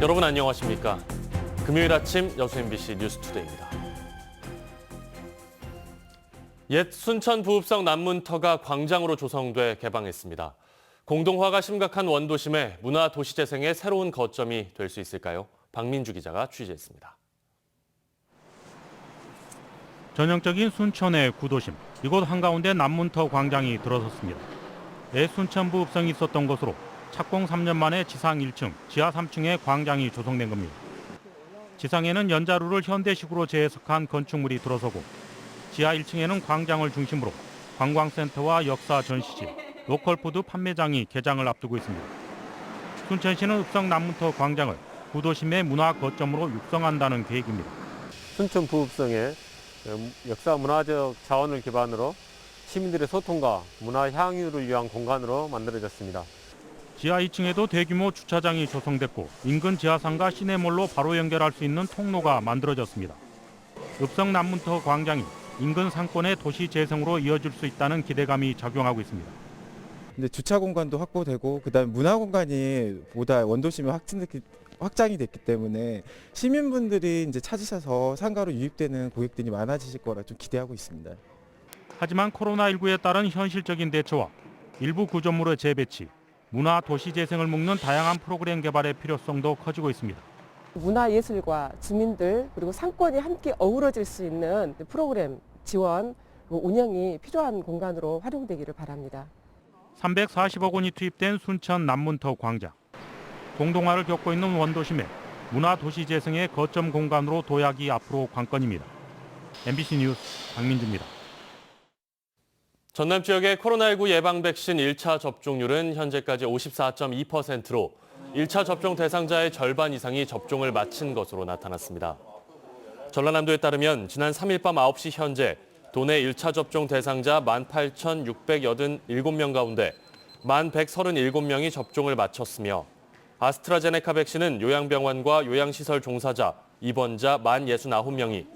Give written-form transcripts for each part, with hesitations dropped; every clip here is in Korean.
여러분 안녕하십니까? 금요일 아침 여수 MBC 뉴스투데이입니다. 옛 순천 부읍성 남문터가 광장으로 조성돼 개방했습니다. 공동화가 심각한 원도심에 문화 도시재생의 새로운 거점이 될 수 있을까요? 박민주 기자가 취재했습니다. 전형적인 순천의 구도심, 이곳 한가운데 남문터 광장이 들어섰습니다. 옛 순천 부읍성이 있었던 곳으로 착공 3년 만에 지상 1층, 지하 3층에 광장이 조성된 겁니다. 지상에는 연자루를 현대식으로 재해석한 건축물이 들어서고 지하 1층에는 광장을 중심으로 관광센터와 역사 전시실, 로컬푸드 판매장이 개장을 앞두고 있습니다. 순천시는 읍성 남문터 광장을 구도심의 문화 거점으로 육성한다는 계획입니다. 순천 부읍성의 역사 문화적 자원을 기반으로 시민들의 소통과 문화 향유를 위한 공간으로 만들어졌습니다. 지하 2층에도 대규모 주차장이 조성됐고 인근 지하상가 시내몰로 바로 연결할 수 있는 통로가 만들어졌습니다. 읍성 남문터 광장이 인근 상권의 도시 재생으로 이어질 수 있다는 기대감이 작용하고 있습니다. 근데 주차 공간도 확보되고 그다음에 문화 공간이 보다 원도심이 확장이 됐기 때문에 시민분들이 이제 찾으셔서 상가로 유입되는 고객들이 많아지실 거라 좀 기대하고 있습니다. 하지만 코로나19에 따른 현실적인 대처와 일부 구조물의 재배치, 문화 도시 재생을 묶는 다양한 프로그램 개발의 필요성도 커지고 있습니다. 문화예술과 주민들 그리고 상권이 함께 어우러질 수 있는 프로그램 지원, 운영이 필요한 공간으로 활용되기를 바랍니다. 340억 원이 투입된 순천 남문터 광장. 공동화를 겪고 있는 원도심에 문화 도시 재생의 거점 공간으로 도약이 앞으로 관건입니다. MBC 뉴스 박민주입니다. 전남 지역의 코로나19 예방 백신 1차 접종률은 현재까지 54.2%로 1차 접종 대상자의 절반 이상이 접종을 마친 것으로 나타났습니다. 전라남도에 따르면 지난 3일 밤 9시 현재 도내 1차 접종 대상자 18,687명 가운데 1,137명이 접종을 마쳤으며 아스트라제네카 백신은 요양병원과 요양시설 종사자, 입원자 1,069명이,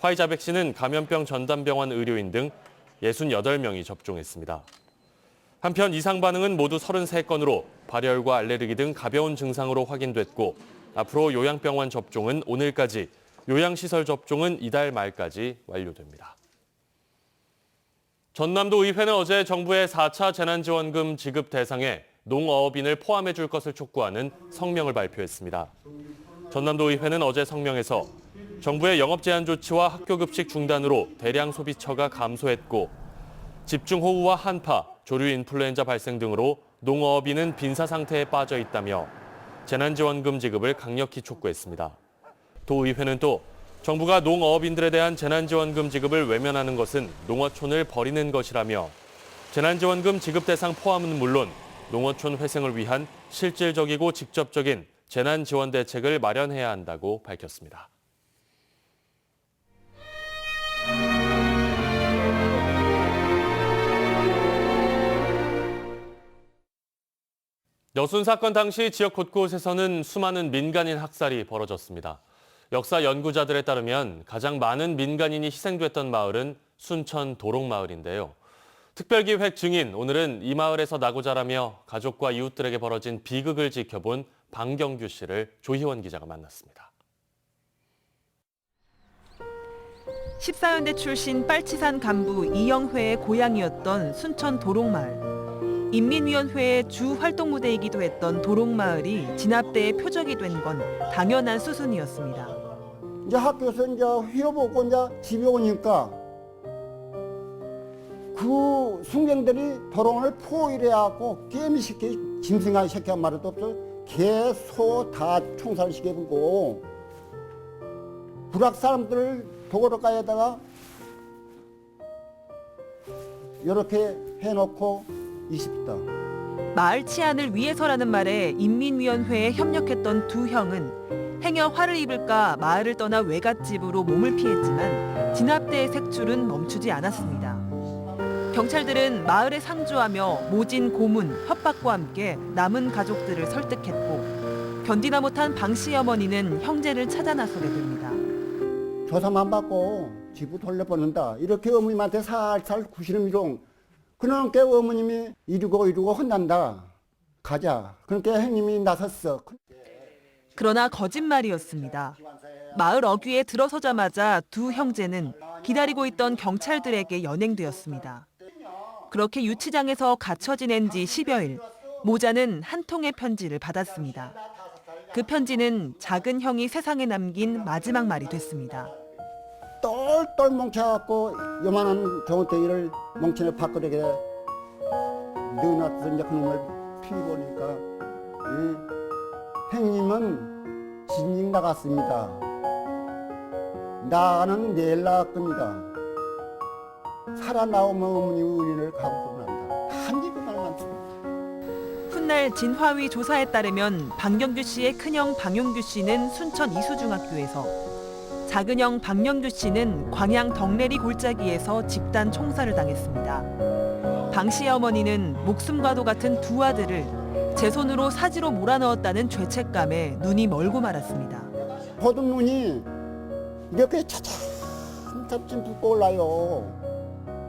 화이자 백신은 감염병 전담병원 의료인 등 68명이 접종했습니다. 한편 이상 반응은 모두 33건으로 발열과 알레르기 등 가벼운 증상으로 확인됐고 앞으로 요양병원 접종은 오늘까지, 요양시설 접종은 이달 말까지 완료됩니다. 전남도 의회는 어제 정부의 4차 재난지원금 지급 대상에 농어업인을 포함해 줄 것을 촉구하는 성명을 발표했습니다. 전남도 의회는 어제 성명에서 정부의 영업 제한 조치와 학교 급식 중단으로 대량 소비처가 감소했고 집중호우와 한파, 조류 인플루엔자 발생 등으로 농어업인은 빈사 상태에 빠져 있다며 재난지원금 지급을 강력히 촉구했습니다. 도의회는 또 정부가 농어업인들에 대한 재난지원금 지급을 외면하는 것은 농어촌을 버리는 것이라며 재난지원금 지급 대상 포함은 물론 농어촌 회생을 위한 실질적이고 직접적인 재난지원 대책을 마련해야 한다고 밝혔습니다. 여순 사건 당시 지역 곳곳에서는 수많은 민간인 학살이 벌어졌습니다. 역사 연구자들에 따르면 가장 많은 민간인이 희생됐던 마을은 순천 도롱마을인데요. 특별기획 증인, 오늘은 이 마을에서 나고 자라며 가족과 이웃들에게 벌어진 비극을 지켜본 방경규 씨를 조희원 기자가 만났습니다. 14연대 출신 빨치산 간부 이영회의 고향이었던 순천 도롱마을. 인민위원회의 주 활동 무대이기도 했던 도롱마을이 진압대의 표적이 된 건 당연한 수순이었습니다. 이제 학교에서 이제 휘어보고 이제 집에 오니까 그 순경들이 도롱을 포위해갖고 게임시키 짐승한 새끼 한 마리도 없어 개, 소 다 총살시키고 불악 사람들을 도로가에다가 이렇게 해놓고 20다. 마을 치안을 위해서라는 말에 인민위원회에 협력했던 두 형은 행여 화를 입을까 마을을 떠나 외갓집으로 몸을 피했지만 진압대의 색출은 멈추지 않았습니다. 경찰들은 마을에 상주하며 모진 고문, 협박과 함께 남은 가족들을 설득했고 견디다 못한 방 씨 어머니는 형제를 찾아 나서게 됩니다. 조사만 받고 집을 돌려보낸다. 이렇게 어머님한테 살살 구시름이롱. 그러니까 어머님이 이러고 혼난다. 가자. 그러니까 형님이 나섰어. 그러나 거짓말이었습니다. 마을 어귀에 들어서자마자 두 형제는 기다리고 있던 경찰들에게 연행되었습니다. 그렇게 유치장에서 갇혀 지낸 지 10여일, 모자는 한 통의 편지를 받았습니다. 그 편지는 작은 형이 세상에 남긴 마지막 말이 됐습니다. 똘똘 뭉쳐갖고 요만한 병원대기를 뭉치는 밥그릇에 넣어놨어. 이제 그놈을 피워보니까 형님은 진직 나갔습니다. 나는 내일 나갈 겁니다. 살아나오면 어머니 의리를 가보소합니다. 단지 그 말만 들어. 훗날 진화위 조사에 따르면 방경규 씨의 큰형 방용규 씨는 순천 이수중학교에서, 작은형 박영규 씨는 광양 덕내리 골짜기에서 집단 총살을 당했습니다. 방 씨의 어머니는 목숨과도 같은 두 아들을 제 손으로 사지로 몰아넣었다는 죄책감에 눈이 멀고 말았습니다. 보던 눈이 이렇게 차츰차츰 붓고 올라요.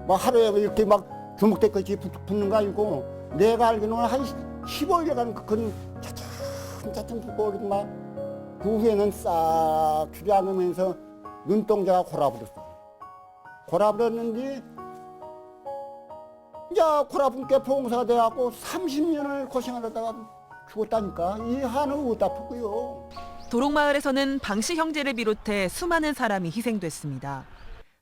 막 하루에 이렇게 막 주먹대까지 붙는 거 아니고 내가 알기로는 한 15일간 그건 차츰차츰 붓고 오르고 막 그 후에는 싹 주저앉으면서 눈동자가 골아버렸어. 골아버렸는데 이제 골아분께 봉사가 돼갖고 30년을 고생하다가 죽었다니까. 이 한은 어디다 푸고요. 도롱마을에서는 방 씨 형제를 비롯해 수많은 사람이 희생됐습니다.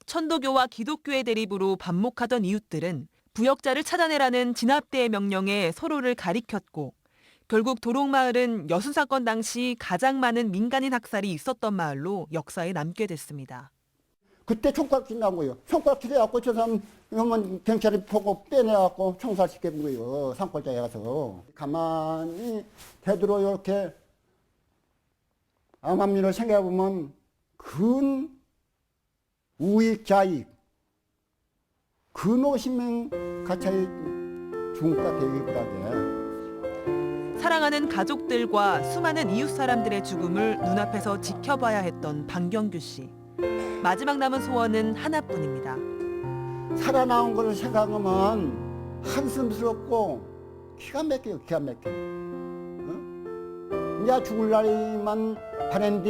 천도교와 기독교의 대립으로 반목하던 이웃들은 부역자를 찾아내라는 진압대의 명령에 서로를 가리켰고, 결국 도롱마을은 여수 사건 당시 가장 많은 민간인 학살이 있었던 마을로 역사에 남게 됐습니다. 그때 총각질 난 거예요. 총각질 해갖고 저 사람 경찰이 보고 빼내갖고 총살시킨 거예요. 산골짜기에 가서. 가만히 되도록 이렇게 암암리를 생각해보면 근 우익-좌익 근 50명 가차의 중국과 대위불하게. 사랑하는 가족들과 수많은 이웃 사람들의 죽음을 눈앞에서 지켜봐야 했던 방경규 씨. 마지막 남은 소원은 하나뿐입니다. 살아나온 걸 생각하면 한숨스럽고 기가 막혀요. 기가 막혀. 어? 이제 죽을 날만 바랜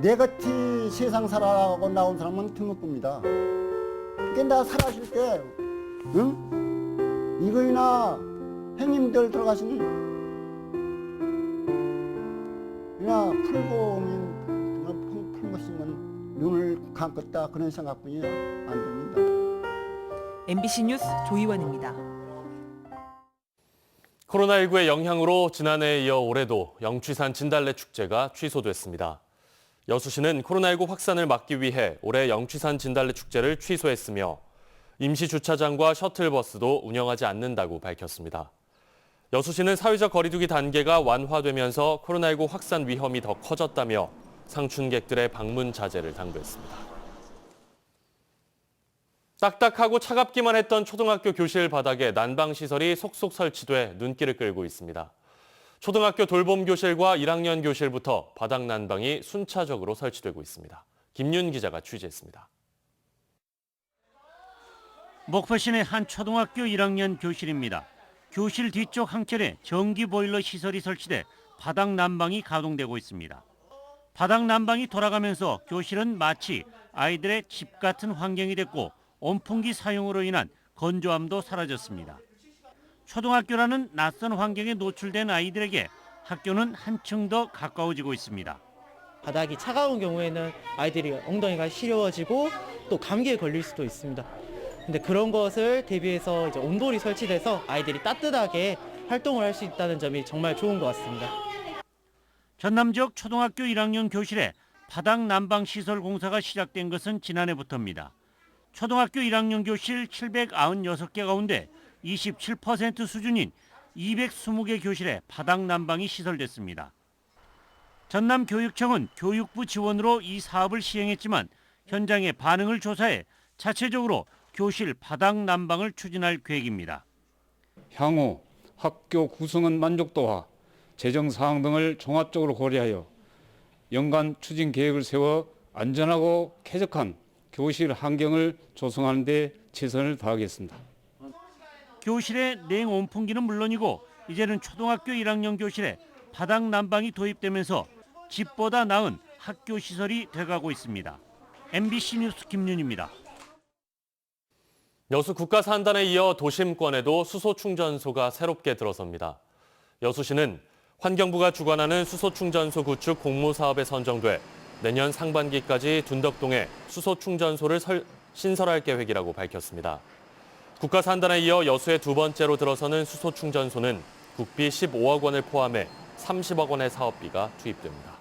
내같이 세상 살아가고 나온 사람은 드물겁니다. 그러니까 나 살아실 때 이거이나 형님들 들어가시는 그냥 풀고 풀것이면 눈을 감겠다 그런 생각뿐이 안 듭니다. MBC 뉴스 조희원입니다. 코로나19의 영향으로 지난해에 이어 올해도 영취산 진달래 축제가 취소됐습니다. 여수시는 코로나19 확산을 막기 위해 올해 영취산 진달래 축제를 취소했으며 임시 주차장과 셔틀버스도 운영하지 않는다고 밝혔습니다. 여수시는 사회적 거리두기 단계가 완화되면서 코로나19 확산 위험이 더 커졌다며 상춘객들의 방문 자제를 당부했습니다. 딱딱하고 차갑기만 했던 초등학교 교실 바닥에 난방시설이 속속 설치돼 눈길을 끌고 있습니다. 초등학교 돌봄교실과 1학년 교실부터 바닥 난방이 순차적으로 설치되고 있습니다. 김윤 기자가 취재했습니다. 목포 시내 한 초등학교 1학년 교실입니다. 교실 뒤쪽 한켠에 전기 보일러 시설이 설치돼 바닥 난방이 가동되고 있습니다. 바닥 난방이 돌아가면서 교실은 마치 아이들의 집 같은 환경이 됐고 온풍기 사용으로 인한 건조함도 사라졌습니다. 초등학교라는 낯선 환경에 노출된 아이들에게 학교는 한층 더 가까워지고 있습니다. 바닥이 차가운 경우에는 아이들이 엉덩이가 시려워지고 또 감기에 걸릴 수도 있습니다. 근데 그런 것을 대비해서 이제 온돌이 설치돼서 아이들이 따뜻하게 활동을 할 수 있다는 점이 정말 좋은 것 같습니다. 전남 지역 초등학교 1학년 교실에 바닥 난방 시설 공사가 시작된 것은 지난해부터입니다. 초등학교 1학년 교실 796개 가운데 27% 수준인 220개 교실에 바닥 난방이 시설됐습니다. 전남교육청은 교육부 지원으로 이 사업을 시행했지만 현장의 반응을 조사해 자체적으로 교실 바닥 난방을 추진할 계획입니다. 향후 학교 구성원 만족도와 재정 사항 등을 종합적으로 고려하여 연간 추진 계획을 세워 안전하고 쾌적한 교실 환경을 조성하는 데 최선을 다하겠습니다. 교실의 냉온풍기는 물론이고 이제는 초등학교 1학년 교실에 바닥 난방이 도입되면서 집보다 나은 학교 시설이 돼가고 있습니다. MBC 뉴스 김윤입니다. 여수 국가산단에 이어 도심권에도 수소 충전소가 새롭게 들어섭니다. 여수시는 환경부가 주관하는 수소 충전소 구축 공모 사업에 선정돼 내년 상반기까지 둔덕동에 수소 충전소를 신설할 계획이라고 밝혔습니다. 국가산단에 이어 여수에 두 번째로 들어서는 수소 충전소는 국비 15억 원을 포함해 30억 원의 사업비가 투입됩니다.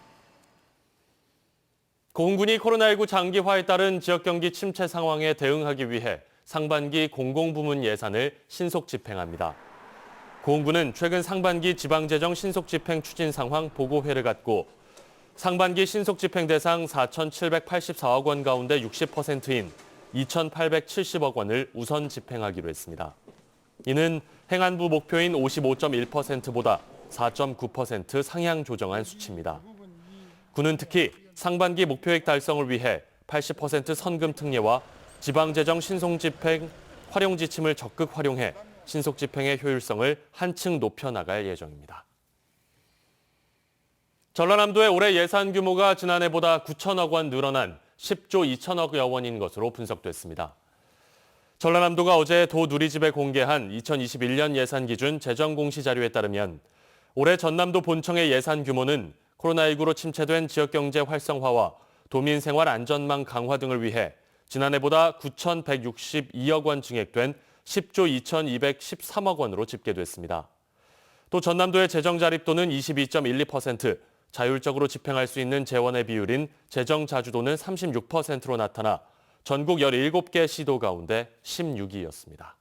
공군이 코로나19 장기화에 따른 지역 경기 침체 상황에 대응하기 위해 상반기 공공부문 예산을 신속 집행합니다. 공군은 최근 상반기 지방재정 신속 집행 추진 상황 보고회를 갖고 상반기 신속 집행 대상 4,784억 원 가운데 60%인 2,870억 원을 우선 집행하기로 했습니다. 이는 행안부 목표인 55.1%보다 4.9% 상향 조정한 수치입니다. 군은 특히 상반기 목표액 달성을 위해 80% 선금 특례와 지방재정 신속 집행 활용 지침을 적극 활용해 신속 집행의 효율성을 한층 높여나갈 예정입니다. 전라남도의 올해 예산 규모가 지난해보다 9천억 원 늘어난 10조 2천억여 원인 것으로 분석됐습니다. 전라남도가 어제 도 누리집에 공개한 2021년 예산 기준 재정 공시 자료에 따르면 올해 전남도 본청의 예산 규모는 코로나19로 침체된 지역경제 활성화와 도민 생활 안전망 강화 등을 위해 지난해보다 9,162억 원 증액된 10조 2,213억 원으로 집계됐습니다. 또 전남도의 재정 자립도는 22.12%, 자율적으로 집행할 수 있는 재원의 비율인 재정 자주도는 36%로 나타나 전국 17개 시도 가운데 16위였습니다.